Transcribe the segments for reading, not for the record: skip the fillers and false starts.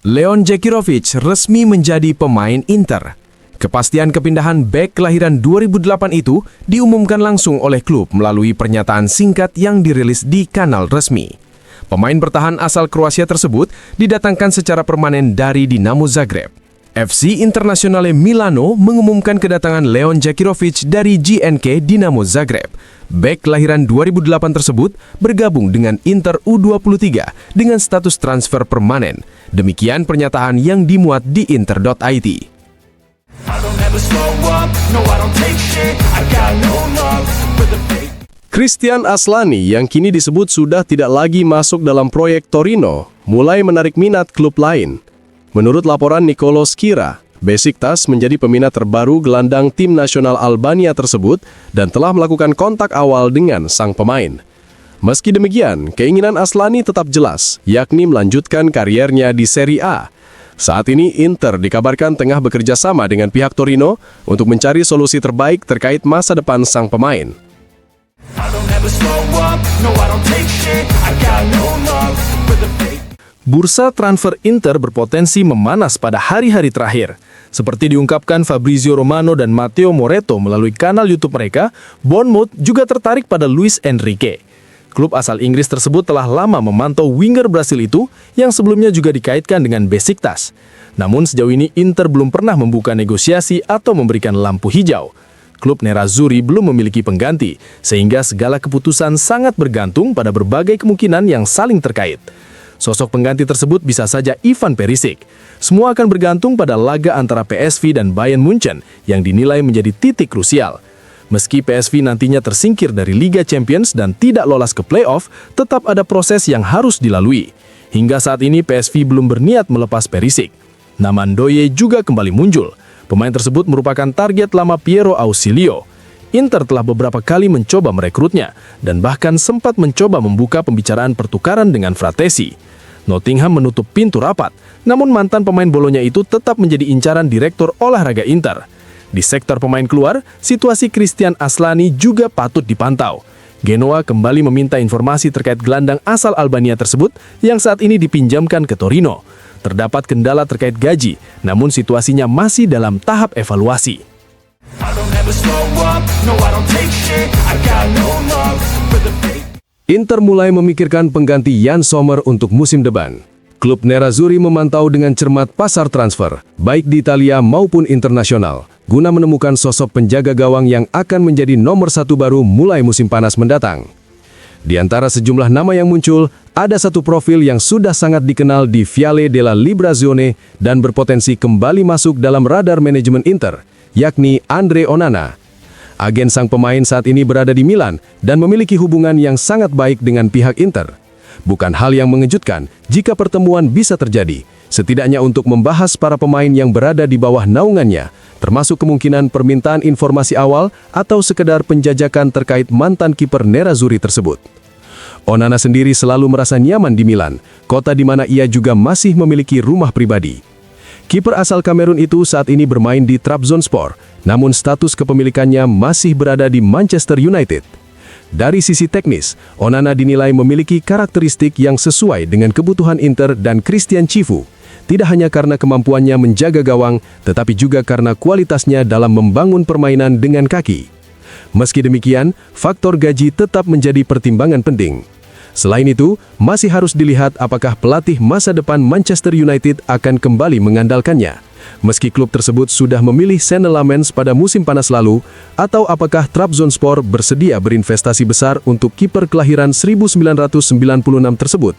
Leon Djekirovic resmi menjadi pemain Inter. Kepastian kepindahan bek kelahiran 2008 itu diumumkan langsung oleh klub melalui pernyataan singkat yang dirilis di kanal resmi. Pemain bertahan asal Kroasia tersebut didatangkan secara permanen dari Dinamo Zagreb. FC Internazionale Milano mengumumkan kedatangan Leon Djekirovic dari GNK Dinamo Zagreb. Bek kelahiran 2008 tersebut bergabung dengan Inter U23 dengan status transfer permanen. Demikian pernyataan yang dimuat di inter.it. Christian Aslani yang kini disebut sudah tidak lagi masuk dalam proyek Torino, mulai menarik minat klub lain. Menurut laporan Nicolo Schira, Besiktas menjadi peminat terbaru gelandang tim nasional Albania tersebut dan telah melakukan kontak awal dengan sang pemain. Meski demikian, keinginan Aslani tetap jelas, yakni melanjutkan kariernya di Serie A. Saat ini Inter dikabarkan tengah bekerja sama dengan pihak Torino untuk mencari solusi terbaik terkait masa depan sang pemain. Bursa transfer Inter berpotensi memanas pada hari-hari terakhir. Seperti diungkapkan Fabrizio Romano dan Matteo Moretto melalui kanal YouTube mereka, Bournemouth juga tertarik pada Luis Enrique. Klub asal Inggris tersebut telah lama memantau winger Brasil itu yang sebelumnya juga dikaitkan dengan Besiktas. Namun sejauh ini Inter belum pernah membuka negosiasi atau memberikan lampu hijau. Klub Nerazzurri belum memiliki pengganti, sehingga segala keputusan sangat bergantung pada berbagai kemungkinan yang saling terkait. Sosok pengganti tersebut bisa saja Ivan Perisic. Semua akan bergantung pada laga antara PSV dan Bayern Munchen yang dinilai menjadi titik krusial. Meski PSV nantinya tersingkir dari Liga Champions dan tidak lolos ke playoff, tetap ada proses yang harus dilalui. Hingga saat ini PSV belum berniat melepas Perisic. Nama Ndoye juga kembali muncul. Pemain tersebut merupakan target lama Piero Ausilio. Inter telah beberapa kali mencoba merekrutnya dan bahkan sempat mencoba membuka pembicaraan pertukaran dengan Fratesi. Nottingham menutup pintu rapat, namun mantan pemain Bolonya itu tetap menjadi incaran direktur olahraga Inter. Di sektor pemain keluar, situasi Christian Aslani juga patut dipantau. Genoa kembali meminta informasi terkait gelandang asal Albania tersebut yang saat ini dipinjamkan ke Torino. Terdapat kendala terkait gaji, namun situasinya masih dalam tahap evaluasi. Inter mulai memikirkan pengganti Jan Sommer untuk musim depan. Klub Nerazzurri memantau dengan cermat pasar transfer, baik di Italia maupun internasional, guna menemukan sosok penjaga gawang yang akan menjadi nomor satu baru mulai musim panas mendatang. Di antara sejumlah nama yang muncul, ada satu profil yang sudah sangat dikenal di Viale della Liberazione dan berpotensi kembali masuk dalam radar manajemen Inter, yakni Andre Onana. Agen sang pemain saat ini berada di Milan dan memiliki hubungan yang sangat baik dengan pihak Inter. Bukan hal yang mengejutkan jika pertemuan bisa terjadi, setidaknya untuk membahas para pemain yang berada di bawah naungannya, termasuk kemungkinan permintaan informasi awal atau sekedar penjajakan terkait mantan kiper Nerazzurri tersebut. Onana sendiri selalu merasa nyaman di Milan, kota di mana ia juga masih memiliki rumah pribadi. Kiper asal Kamerun itu saat ini bermain di Trabzonspor, namun status kepemilikannya masih berada di Manchester United. Dari sisi teknis, Onana dinilai memiliki karakteristik yang sesuai dengan kebutuhan Inter dan Christian Cifu, tidak hanya karena kemampuannya menjaga gawang, tetapi juga karena kualitasnya dalam membangun permainan dengan kaki. Meski demikian, faktor gaji tetap menjadi pertimbangan penting. Selain itu, masih harus dilihat apakah pelatih masa depan Manchester United akan kembali mengandalkannya. Meski klub tersebut sudah memilih Senne Lammens pada musim panas lalu, atau apakah Trabzonspor bersedia berinvestasi besar untuk kiper kelahiran 1996 tersebut.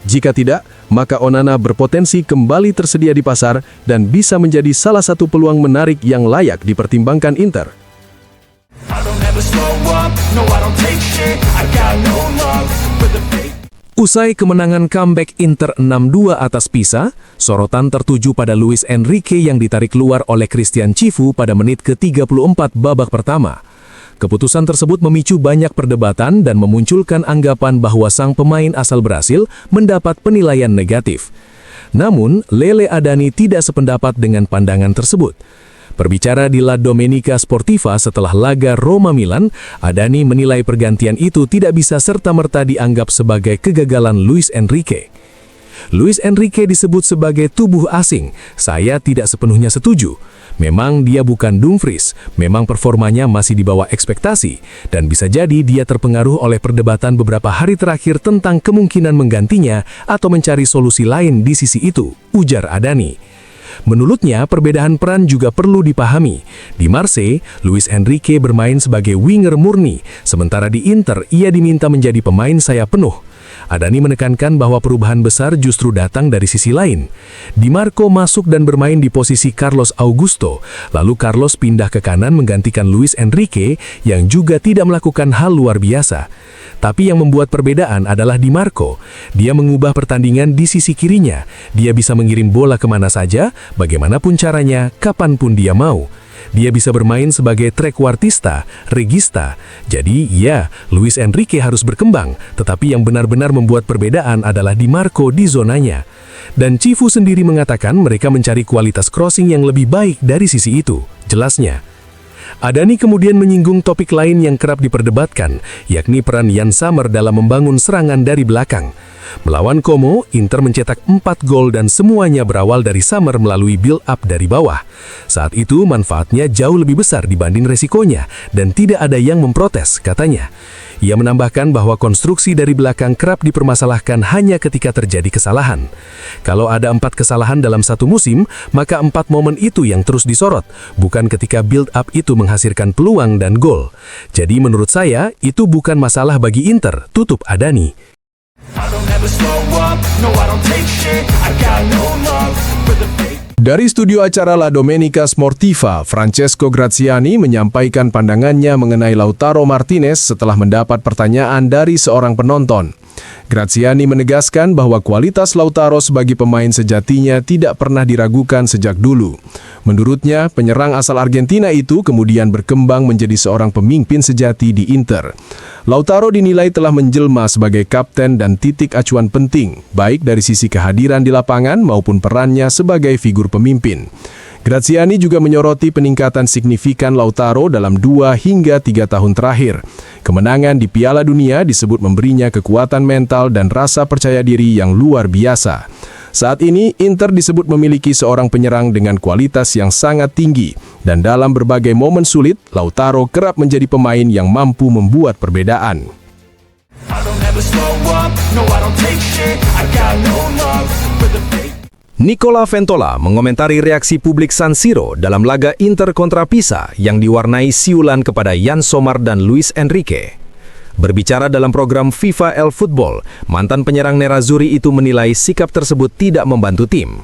Jika tidak, maka Onana berpotensi kembali tersedia di pasar dan bisa menjadi salah satu peluang menarik yang layak dipertimbangkan Inter. Usai kemenangan comeback Inter 6-2 atas Pisa, sorotan tertuju pada Luis Enrique yang ditarik keluar oleh Christian Cifu pada menit ke-34 babak pertama. Keputusan tersebut memicu banyak perdebatan dan memunculkan anggapan bahwa sang pemain asal Brasil mendapat penilaian negatif. Namun, Lele Adani tidak sependapat dengan pandangan tersebut. Berbicara di La Domenica Sportiva setelah laga Roma Milan, Adani menilai pergantian itu tidak bisa serta-merta dianggap sebagai kegagalan Luis Enrique. Luis Enrique disebut sebagai tubuh asing. Saya tidak sepenuhnya setuju. Memang dia bukan Dumfries, memang performanya masih di bawah ekspektasi, dan bisa jadi dia terpengaruh oleh perdebatan beberapa hari terakhir tentang kemungkinan menggantinya atau mencari solusi lain di sisi itu, ujar Adani. Menurutnya, perbedaan peran juga perlu dipahami. Di Marseille, Luis Enrique bermain sebagai winger murni, sementara di Inter ia diminta menjadi pemain sayap penuh. Adani menekankan bahwa perubahan besar justru datang dari sisi lain. Di Marco masuk dan bermain di posisi Carlos Augusto, lalu Carlos pindah ke kanan menggantikan Luis Enrique yang juga tidak melakukan hal luar biasa. Tapi yang membuat perbedaan adalah Di Marco. Dia mengubah pertandingan di sisi kirinya. Dia bisa mengirim bola kemana saja, bagaimanapun caranya, kapanpun dia mau. Dia bisa bermain sebagai trequartista, regista. Jadi, ya, Luis Enrique harus berkembang, tetapi yang benar-benar membuat perbedaan adalah Di Marco di zonanya. Dan Cifu sendiri mengatakan mereka mencari kualitas crossing yang lebih baik dari sisi itu, jelasnya. Adani kemudian menyinggung topik lain yang kerap diperdebatkan, yakni peran Jan Sommer dalam membangun serangan dari belakang. Melawan Como, Inter mencetak 4 gol dan semuanya berawal dari Sommer melalui build-up dari bawah. Saat itu manfaatnya jauh lebih besar dibanding resikonya dan tidak ada yang memprotes, katanya. Ia menambahkan bahwa konstruksi dari belakang kerap dipermasalahkan hanya ketika terjadi kesalahan. Kalau ada 4 kesalahan dalam satu musim, maka 4 momen itu yang terus disorot, bukan ketika build-up itu menghasilkan peluang dan gol. Jadi menurut saya, itu bukan masalah bagi Inter, tutup Adani. Dari studio acara La Domenica Sportiva, Francesco Graziani menyampaikan pandangannya mengenai Lautaro Martinez setelah mendapat pertanyaan dari seorang penonton. Graziani menegaskan bahwa kualitas Lautaro sebagai pemain sejatinya tidak pernah diragukan sejak dulu. Menurutnya, penyerang asal Argentina itu kemudian berkembang menjadi seorang pemimpin sejati di Inter. Lautaro dinilai telah menjelma sebagai kapten dan titik acuan penting, baik dari sisi kehadiran di lapangan maupun perannya sebagai figur pemimpin. Graziani juga menyoroti peningkatan signifikan Lautaro dalam 2 hingga 3 tahun terakhir. Kemenangan di Piala Dunia disebut memberinya kekuatan mental dan rasa percaya diri yang luar biasa. Saat ini, Inter disebut memiliki seorang penyerang dengan kualitas yang sangat tinggi, dan dalam berbagai momen sulit, Lautaro kerap menjadi pemain yang mampu membuat perbedaan. Nicola Ventola mengomentari reaksi publik San Siro dalam laga Inter kontra Pisa yang diwarnai siulan kepada Jan Sommer dan Luis Enrique. Berbicara dalam program FIFA El Football, mantan penyerang Nerazzurri itu menilai sikap tersebut tidak membantu tim.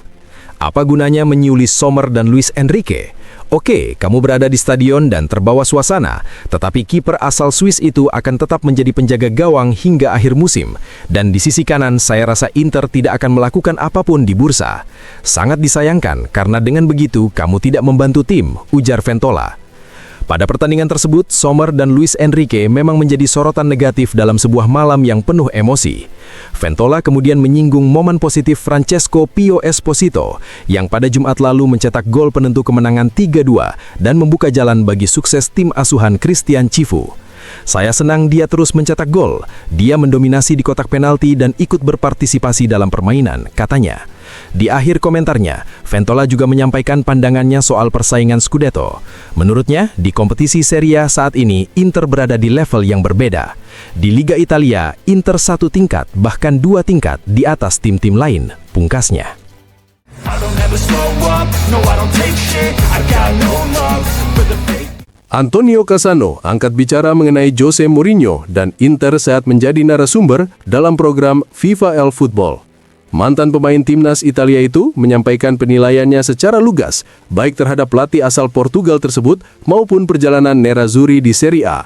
Apa gunanya menyiuli Sommer dan Luis Enrique? Oke, kamu berada di stadion dan terbawa suasana, tetapi kiper asal Swiss itu akan tetap menjadi penjaga gawang hingga akhir musim. Dan di sisi kanan, saya rasa Inter tidak akan melakukan apapun di bursa. Sangat disayangkan, karena dengan begitu kamu tidak membantu tim, ujar Ventola. Pada pertandingan tersebut, Sommer dan Luis Enrique memang menjadi sorotan negatif dalam sebuah malam yang penuh emosi. Ventola kemudian menyinggung momen positif Francesco Pio Esposito yang pada Jumat lalu mencetak gol penentu kemenangan 3-2 dan membuka jalan bagi sukses tim asuhan Christian Cifu. Saya senang dia terus mencetak gol. Dia mendominasi di kotak penalti dan ikut berpartisipasi dalam permainan, katanya. Di akhir komentarnya, Ventola juga menyampaikan pandangannya soal persaingan Scudetto. Menurutnya, di kompetisi Serie A saat ini, Inter berada di level yang berbeda. Di Liga Italia, Inter 1 tingkat, bahkan 2 tingkat di atas tim-tim lain, pungkasnya. Antonio Cassano angkat bicara mengenai Jose Mourinho dan Inter saat menjadi narasumber dalam program FIFA El Football. Mantan pemain timnas Italia itu menyampaikan penilaiannya secara lugas, baik terhadap pelatih asal Portugal tersebut maupun perjalanan Nerazzurri di Serie A.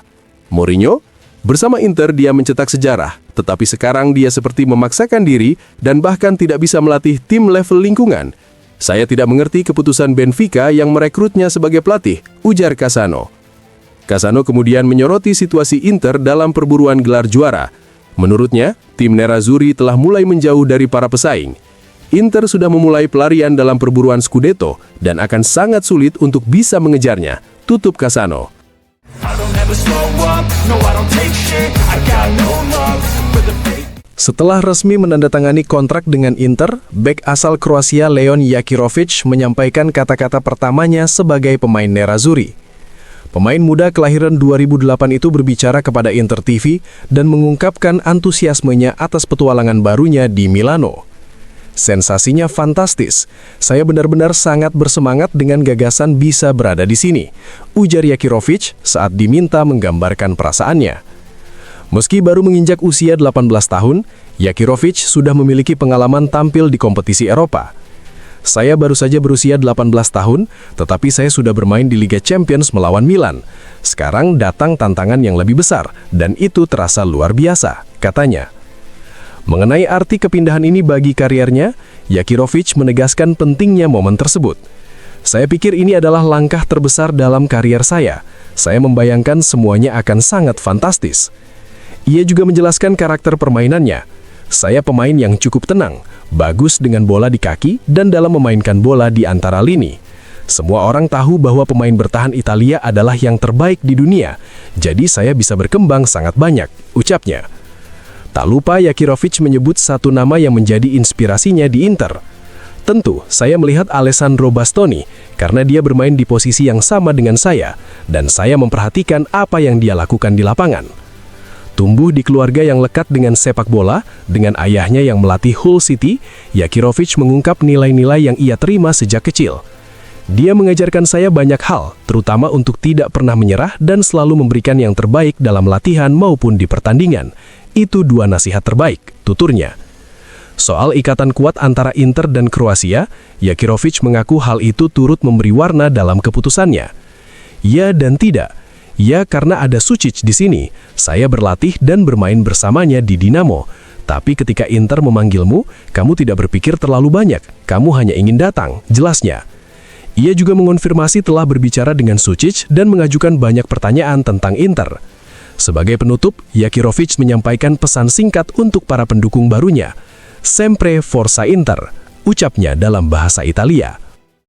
Mourinho, bersama Inter dia mencetak sejarah, tetapi sekarang dia seperti memaksakan diri dan bahkan tidak bisa melatih tim level lingkungan. Saya tidak mengerti keputusan Benfica yang merekrutnya sebagai pelatih, ujar Cassano. Cassano kemudian menyoroti situasi Inter dalam perburuan gelar juara. Menurutnya, tim Nerazzurri telah mulai menjauh dari para pesaing. Inter sudah memulai pelarian dalam perburuan Scudetto dan akan sangat sulit untuk bisa mengejarnya, tutup Cassano. Setelah resmi menandatangani kontrak dengan Inter, bek asal Kroasia Leon Jakirovic menyampaikan kata-kata pertamanya sebagai pemain Nerazzurri. Pemain muda kelahiran 2008 itu berbicara kepada Inter TV dan mengungkapkan antusiasmenya atas petualangan barunya di Milano. Sensasinya fantastis. Saya benar-benar sangat bersemangat dengan gagasan bisa berada di sini, ujar Jakirovic saat diminta menggambarkan perasaannya. Meski baru menginjak usia 18 tahun, Jakirovic sudah memiliki pengalaman tampil di kompetisi Eropa. Saya baru saja berusia 18 tahun, tetapi saya sudah bermain di Liga Champions melawan Milan. Sekarang datang tantangan yang lebih besar, dan itu terasa luar biasa, katanya. Mengenai arti kepindahan ini bagi kariernya, Jakirovic menegaskan pentingnya momen tersebut. Saya pikir ini adalah langkah terbesar dalam karier saya. Saya membayangkan semuanya akan sangat fantastis. Ia juga menjelaskan karakter permainannya. Saya pemain yang cukup tenang, bagus dengan bola di kaki dan dalam memainkan bola di antara lini. Semua orang tahu bahwa pemain bertahan Italia adalah yang terbaik di dunia, jadi saya bisa berkembang sangat banyak, ucapnya. Tak lupa Jakirovic menyebut satu nama yang menjadi inspirasinya di Inter. Tentu, saya melihat Alessandro Bastoni karena dia bermain di posisi yang sama dengan saya, dan saya memperhatikan apa yang dia lakukan di lapangan. Tumbuh di keluarga yang lekat dengan sepak bola, dengan ayahnya yang melatih Hull City, Jakirovic mengungkap nilai-nilai yang ia terima sejak kecil. Dia mengajarkan saya banyak hal, terutama untuk tidak pernah menyerah dan selalu memberikan yang terbaik dalam latihan maupun di pertandingan. Itu dua nasihat terbaik, tuturnya. Soal ikatan kuat antara Inter dan Kroasia, Jakirovic mengaku hal itu turut memberi warna dalam keputusannya. Ya dan tidak. Ya karena ada Sučić di sini, saya berlatih dan bermain bersamanya di Dinamo. Tapi ketika Inter memanggilmu, kamu tidak berpikir terlalu banyak, kamu hanya ingin datang, jelasnya. Ia juga mengonfirmasi telah berbicara dengan Sučić dan mengajukan banyak pertanyaan tentang Inter. Sebagai penutup, Jakirovic menyampaikan pesan singkat untuk para pendukung barunya. Sempre Forza Inter, ucapnya dalam bahasa Italia.